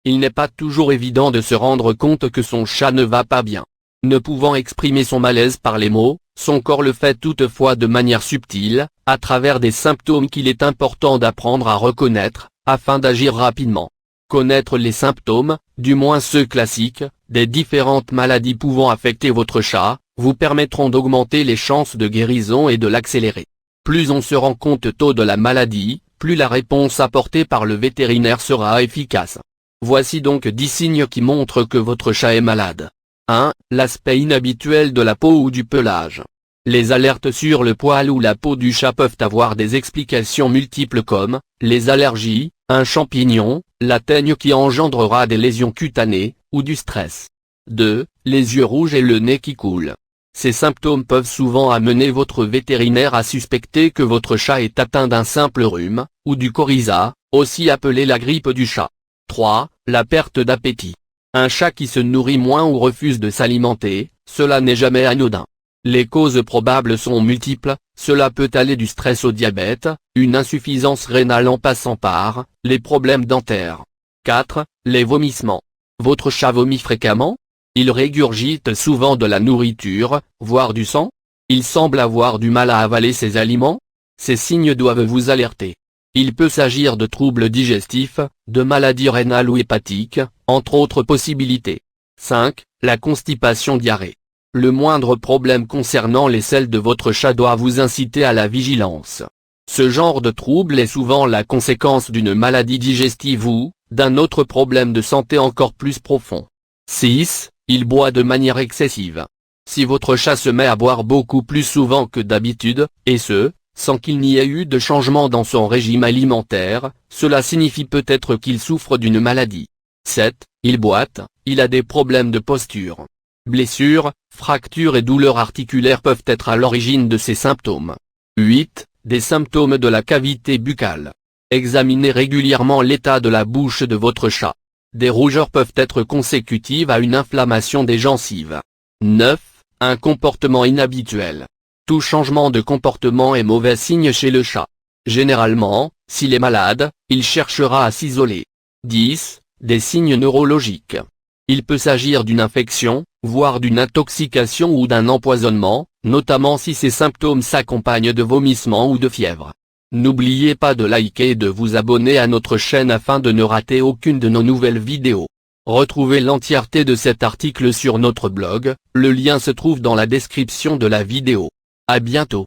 Il n'est pas toujours évident de se rendre compte que son chat ne va pas bien. Ne pouvant exprimer son malaise par les mots, son corps le fait toutefois de manière subtile, à travers des symptômes qu'il est important d'apprendre à reconnaître, afin d'agir rapidement. Connaître les symptômes, du moins ceux classiques, des différentes maladies pouvant affecter votre chat, vous permettront d'augmenter les chances de guérison et de l'accélérer. Plus on se rend compte tôt de la maladie, plus la réponse apportée par le vétérinaire sera efficace. Voici donc 10 signes qui montrent que votre chat est malade. 1. L'aspect inhabituel de la peau ou du pelage. Les alertes sur le poil ou la peau du chat peuvent avoir des explications multiples comme, les allergies, un champignon, la teigne qui engendrera des lésions cutanées, ou du stress. 2. Les yeux rouges et le nez qui coule. Ces symptômes peuvent souvent amener votre vétérinaire à suspecter que votre chat est atteint d'un simple rhume, ou du coryza, aussi appelé la grippe du chat. 3. La perte d'appétit. Un chat qui se nourrit moins ou refuse de s'alimenter, cela n'est jamais anodin. Les causes probables sont multiples, cela peut aller du stress au diabète, une insuffisance rénale en passant par, les problèmes dentaires. 4. Les vomissements. Votre chat vomit fréquemment? Il régurgite souvent de la nourriture, voire du sang? Il semble avoir du mal à avaler ses aliments? Ces signes doivent vous alerter. Il peut s'agir de troubles digestifs, de maladies rénales ou hépatiques, entre autres possibilités. 5. La constipation diarrhée. Le moindre problème concernant les selles de votre chat doit vous inciter à la vigilance. Ce genre de trouble est souvent la conséquence d'une maladie digestive ou, d'un autre problème de santé encore plus profond. 6. Il boit de manière excessive. Si votre chat se met à boire beaucoup plus souvent que d'habitude, et ce, sans qu'il n'y ait eu de changement dans son régime alimentaire, cela signifie peut-être qu'il souffre d'une maladie. 7. Il boite, il a des problèmes de posture. Blessures, fractures et douleurs articulaires peuvent être à l'origine de ces symptômes. 8. Des symptômes de la cavité buccale. Examinez régulièrement l'état de la bouche de votre chat. Des rougeurs peuvent être consécutives à une inflammation des gencives. 9. Un comportement inhabituel. Tout changement de comportement est mauvais signe chez le chat. Généralement, s'il est malade, il cherchera à s'isoler. 10. Des signes neurologiques. Il peut s'agir d'une infection, voire d'une intoxication ou d'un empoisonnement, notamment si ces symptômes s'accompagnent de vomissements ou de fièvre. N'oubliez pas de liker et de vous abonner à notre chaîne afin de ne rater aucune de nos nouvelles vidéos. Retrouvez l'entièreté de cet article sur notre blog, le lien se trouve dans la description de la vidéo. À bientôt.